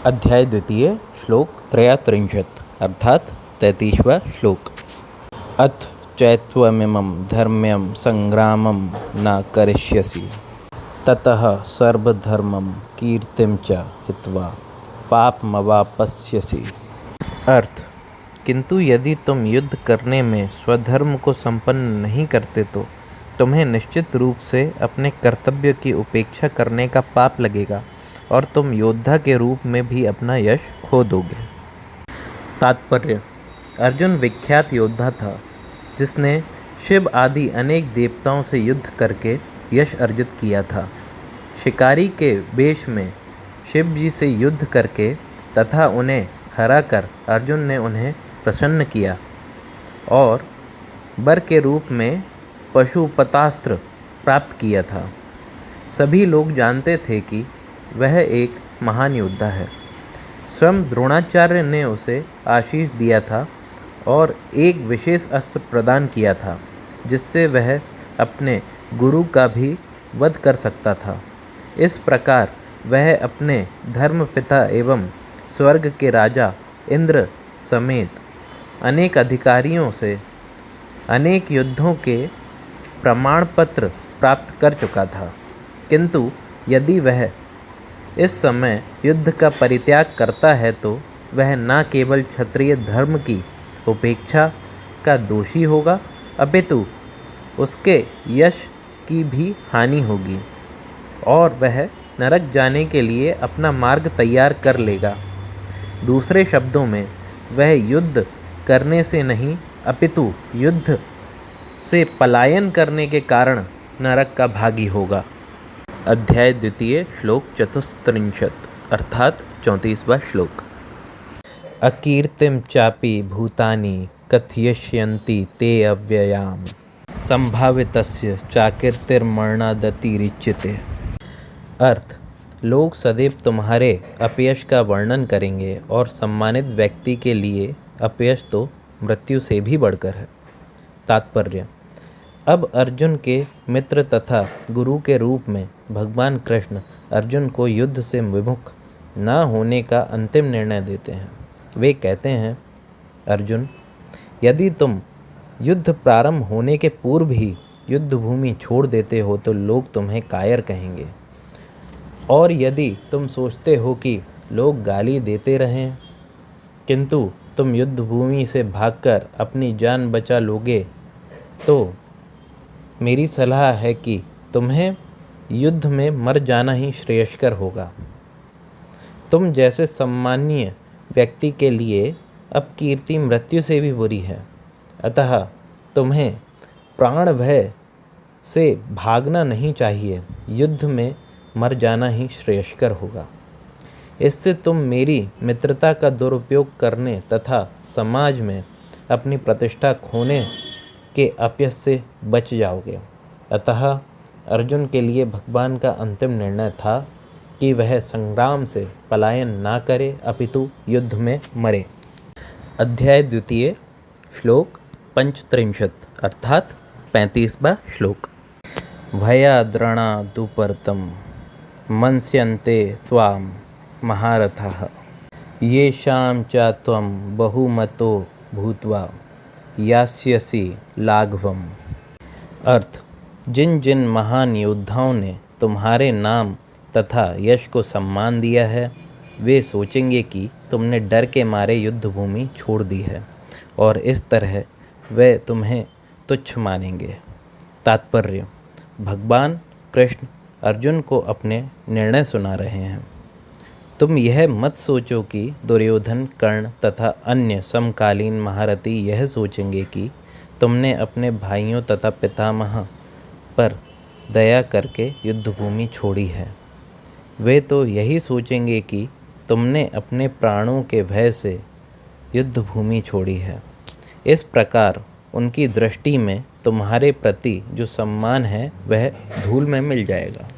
अध्याय द्वितीय श्लोक 33 अर्थात 33वां श्लोक। अथ चैत्वमिमं धर्म्यं संग्रामं न करिष्यसि ततः सर्वधर्मं कीर्तिं च हित्वा पापमवाप्स्यसि। अर्थ: किंतु यदि तुम युद्ध करने में स्वधर्म को संपन्न नहीं करते तो तुम्हें निश्चित रूप से अपने कर्तव्य की उपेक्षा करने का पाप लगेगा और तुम योद्धा के रूप में भी अपना यश खो दोगे। तात्पर्य: अर्जुन विख्यात योद्धा था जिसने शिव आदि अनेक देवताओं से युद्ध करके यश अर्जित किया था। शिकारी के वेश में शिव जी से युद्ध करके तथा उन्हें हराकर अर्जुन ने उन्हें प्रसन्न किया और वर के रूप में पशुपतास्त्र प्राप्त किया था। सभी लोग जानते थे कि वह एक महान योद्धा है। स्वयं द्रोणाचार्य ने उसे आशीष दिया था और एक विशेष अस्त्र प्रदान किया था जिससे वह अपने गुरु का भी वध कर सकता था। इस प्रकार वह अपने धर्मपिता एवं स्वर्ग के राजा इंद्र समेत अनेक अधिकारियों से अनेक युद्धों के प्रमाण पत्र प्राप्त कर चुका था। किंतु यदि वह इस समय युद्ध का परित्याग करता है तो वह न केवल क्षत्रिय धर्म की उपेक्षा का दोषी होगा अपितु उसके यश की भी हानि होगी और वह नरक जाने के लिए अपना मार्ग तैयार कर लेगा। दूसरे शब्दों में वह युद्ध करने से नहीं अपितु युद्ध से पलायन करने के कारण नरक का भागी होगा। अध्याय द्वितीय श्लोक 34 अर्थात 34वां श्लोक। अकीर्तिं चापि भूतानि कथयिष्यन्ति ते अव्ययाम् संभावितस्य चाकीर्तिर्मरणादतिरिच्यते। अर्थ: लोग सदैव तुम्हारे अपयश का वर्णन करेंगे और सम्मानित व्यक्ति के लिए अपयश तो मृत्यु से भी बढ़कर है। तात्पर्य: अब अर्जुन के मित्र तथा गुरु के रूप में भगवान कृष्ण अर्जुन को युद्ध से विमुख न होने का अंतिम निर्णय देते हैं। वे कहते हैं, अर्जुन, यदि तुम युद्ध प्रारंभ होने के पूर्व ही युद्ध भूमि छोड़ देते हो तो लोग तुम्हें कायर कहेंगे, और यदि तुम सोचते हो कि लोग गाली देते रहें किंतु तुम युद्ध भूमि से भागकर अपनी जान बचा लोगे तो मेरी सलाह है कि तुम्हें युद्ध में मर जाना ही श्रेयस्कर होगा। तुम जैसे सम्मानीय व्यक्ति के लिए अब कीर्ति मृत्यु से भी बुरी है, अतः तुम्हें प्राण भय से भागना नहीं चाहिए, युद्ध में मर जाना ही श्रेयस्कर होगा। इससे तुम मेरी मित्रता का दुरुपयोग करने तथा समाज में अपनी प्रतिष्ठा खोने के अपयश से बच जाओगे। अतः अर्जुन के लिए भगवान का अंतिम निर्णय था कि वह संग्राम से पलायन ना करे अपितु युद्ध में मरे। अध्याय द्वितीय श्लोक 35 अर्थात 35वां श्लोक। भयाद्रणादुपर्तं मंस्यन्ते त्वां महारथाः येषां च त्वं बहुमतो भूत्वा यास्यसि लाघवम्। अर्थ: जिन जिन महान योद्धाओं ने तुम्हारे नाम तथा यश को सम्मान दिया है वे सोचेंगे कि तुमने डर के मारे युद्ध भूमि छोड़ दी है और इस तरह वे तुम्हें तुच्छ मानेंगे। तात्पर्य: भगवान कृष्ण अर्जुन को अपने निर्णय सुना रहे हैं। तुम यह मत सोचो कि दुर्योधन, कर्ण तथा अन्य समकालीन महारथी यह सोचेंगे कि तुमने अपने भाइयों तथा पितामह पर दया करके युद्धभूमि छोड़ी है। वे तो यही सोचेंगे कि तुमने अपने प्राणों के भय से युद्धभूमि छोड़ी है। इस प्रकार उनकी दृष्टि में तुम्हारे प्रति जो सम्मान है वह धूल में मिल जाएगा।